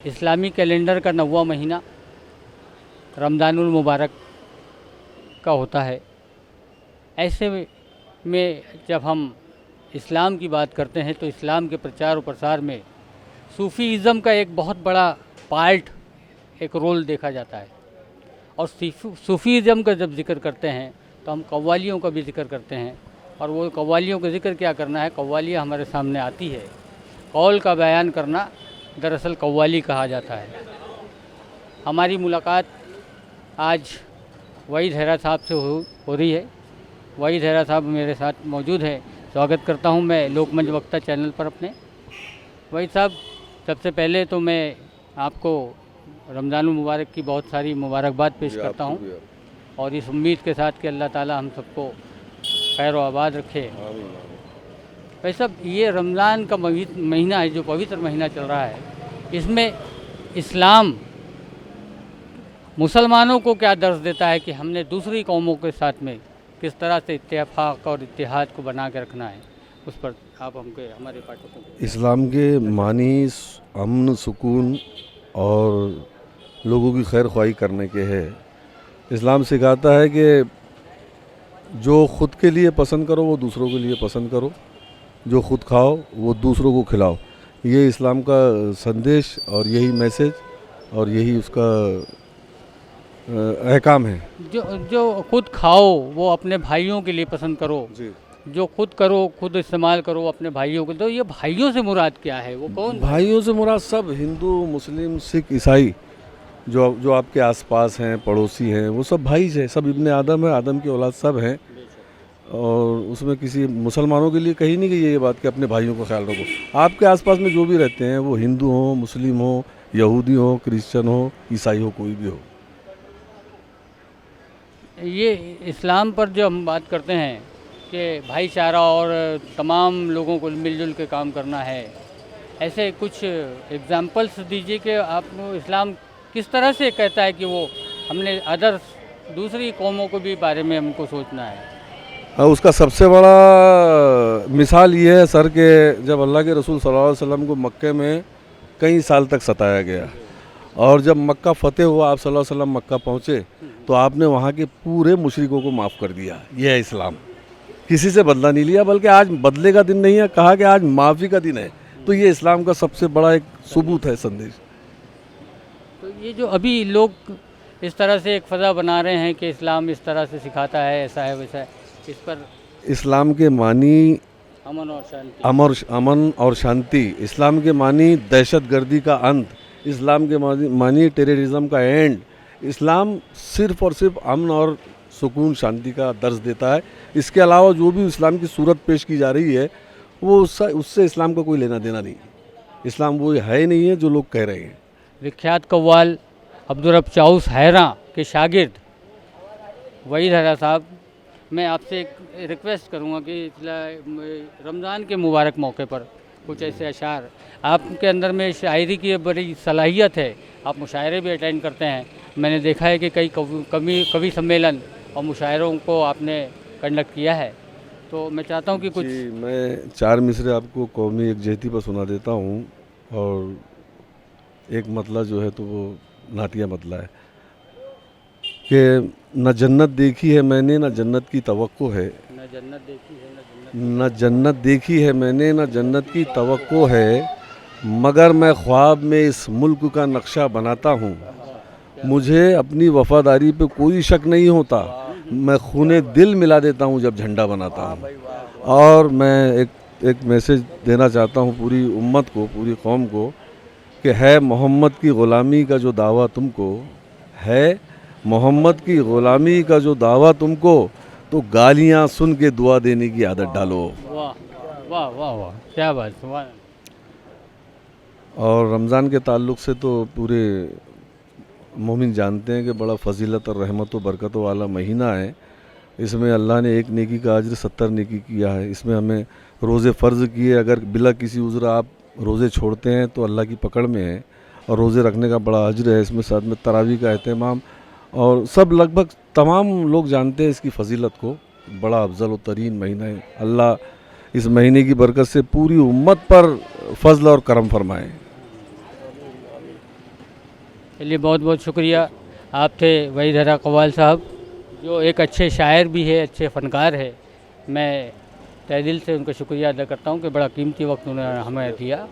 इस्लामी calendar का 9वां महीना रमज़ानुल मुबारक का होता है। ऐसे में जब हम इस्लाम की बात करते हैं तो इस्लाम के प्रचार और प्रसार में सूफ़ीज़म का एक बहुत बड़ा पार्ट, एक रोल देखा जाता है। और सूफ़ीज़म का जब ज़िक्र करते हैं तो हम कव्वालियों का भी ज़िक्र करते हैं। और वो कव्वालियों का ज़िक्र क्या करना है, कव्वालियाँ हमारे सामने आती है। कौल का बयान करना दरअसल कव्वाली कहा जाता है। हमारी मुलाकात आज वहीद हैरा साहब से हो रही है। वहीद हैरा साहब मेरे साथ मौजूद है। स्वागत करता हूं मैं लोकमंच वक्ता चैनल पर अपने। वहीद साहब, सबसे पहले तो मैं आपको रमज़ानुल मुबारक की बहुत सारी मुबारकबाद पेश करता हूं और इस उम्मीद के साथ कि अल्लाह ताला हम सबको खैर व आबाद रखे। भाई साहब, ये रमज़ान का महीना है, जो पवित्र महीना चल रहा है, इसमें इस्लाम मुसलमानों को क्या दर्ज देता है कि हमने दूसरी कौमों के साथ में किस तरह से इत्तेफाक और इत्तेहाद को बना के रखना है, उस पर आप हमारे पाठकों को। इस्लाम के मानी अमन, सुकून और लोगों की खैर ख्वाही करने के है। इस्लाम सिखाता है कि जो ख़ुद के लिए पसंद करो वो दूसरों के लिए पसंद करो, जो ख़ुद खाओ वो दूसरों को खिलाओ। ये इस्लाम का संदेश और यही मैसेज और यही उसका अहकाम है। जो खुद खाओ वो अपने भाइयों के लिए पसंद करो जी। जो खुद करो, खुद इस्तेमाल करो अपने भाइयों को। तो ये भाइयों से मुराद क्या है, वो कौन? भाइयों से मुराद सब हिंदू, मुस्लिम, सिख, ईसाई जो आपके आसपास हैं, पड़ोसी हैं, वो सब भाई हैं। सब इब्ने आदम है, आदम की औलाद सब हैं। और उसमें किसी मुसलमानों के लिए कही नहीं गई है ये बात कि अपने भाइयों का ख्याल रखो। आपके आसपास में जो भी रहते हैं, वो हिंदू हो, मुस्लिम हो, यहूदी हो, क्रिश्चियन हो, ईसाई हो, कोई भी हो। ये इस्लाम पर जो हम बात करते हैं कि भाईचारा और तमाम लोगों को मिलजुल के काम करना है, ऐसे कुछ एग्जाम्पल्स दीजिए कि आपको इस्लाम किस तरह से कहता है कि वो हमने अदर्स दूसरी कौमों को भी बारे में हमको सोचना है। उसका सबसे बड़ा मिसाल ये है सर कि जब अल्लाह के रसूल सल्लल्लाहु अलैहि वसल्लम को मक्के में कई साल तक सताया गया और जब मक्का फ़तेह हुआ, आप सल्लल्लाहु अलैहि वसल्लम मक्का पहुँचे तो आपने वहाँ के पूरे मुशरिकों को माफ़ कर दिया। यह है इस्लाम। किसी से बदला नहीं लिया, बल्कि आज बदले का दिन नहीं है, कहा कि आज माफ़ी का दिन है। तो ये इस्लाम का सबसे बड़ा एक सबूत है, संदेश। तो ये जो अभी लोग इस तरह से एक फ़ज़ा बना रहे हैं कि इस्लाम इस तरह से सिखाता है, ऐसा है वैसा है, इस पर इस्लाम के मानी अमन और शांति, इस्लाम के मानी दहशतगर्दी का अंत, इस्लाम के मानी टेररिज्म का एंड। इस्लाम सिर्फ़ और सिर्फ अमन और सुकून, शांति का दर्ज देता है। इसके अलावा जो भी इस्लाम की सूरत पेश की जा रही है वो उससे इस्लाम का कोई लेना देना नहीं। इस्लाम वो है ही नहीं है जो लोग कह रहे हैं। विख्यात कव्वाल अब्दुर्रब चाऊस हैरा के शागिर्द वहीद हैरा साहब, मैं आपसे एक रिक्वेस्ट करूंगा कि रमज़ान के मुबारक मौके पर कुछ ऐसे अशार, आपके अंदर में शायरी की बड़ी सलाहियत है, आप मुशायरे भी अटेंड करते हैं। मैंने देखा है कि कई कवि सम्मेलन और मुशायरों को आपने कंडक्ट किया है, तो मैं चाहता हूं कि कुछ। मैं 4 मिसरे आपको कौमी एकजहती पर सुना देता हूं और एक मतला जो है तो वो नातिया मतला है कि न जन्नत देखी है मैंने, न जन्नत की तवक्को है। न जन्नत देखी है, न जन्नत देखी है मैंने, न जन्नत की तवक्को है, मगर मैं ख्वाब में इस मुल्क का नक्शा बनाता हूँ। मुझे अपनी वफादारी पे कोई शक नहीं होता, मैं खूने दिल मिला देता हूँ जब झंडा बनाता हूँ। और मैं एक मैसेज देना चाहता हूँ पूरी उम्मत को, पूरी कौम को, कि है मोहम्मद की ग़ुलामी का जो दावा तुमको है, मोहम्मद की ग़ुलामी का जो दावा तुमको, तो गालियाँ सुन के दुआ देने की आदत डालो। वाह वाह वाह वाह, क्या बात, वाह। और रमज़ान के ताल्लुक़ से तो पूरे मोमिन जानते हैं कि बड़ा फ़जीलत और रहमत व बरकत वाला महीना है। इसमें अल्लाह ने एक नेकी का अज्र 70 नेकी किया है। इसमें हमें रोज़े फ़र्ज़ किए, अगर बिला किसी उज़्र आप रोज़े छोड़ते हैं तो अल्लाह की पकड़ में है और रोज़े रखने का बड़ा अज्र है। इसमें साथ में तरावी का एहतमाम, और सब लगभग तमाम लोग जानते हैं इसकी फ़जीलत को। बड़ा अफजल व तरीन महीना है। अल्लाह इस महीने की बरकत से पूरी उम्मत पर फ़ज़ल और करम फरमाए। चलिए बहुत बहुत शुक्रिया। आप थे वहीदरा कव्वाल साहब, जो एक अच्छे शायर भी है, अच्छे फ़नकार है। मैं तहे दिल से उनका शुक्रिया अदा करता हूँ कि बड़ा कीमती वक्त उन्होंने हमें दिया।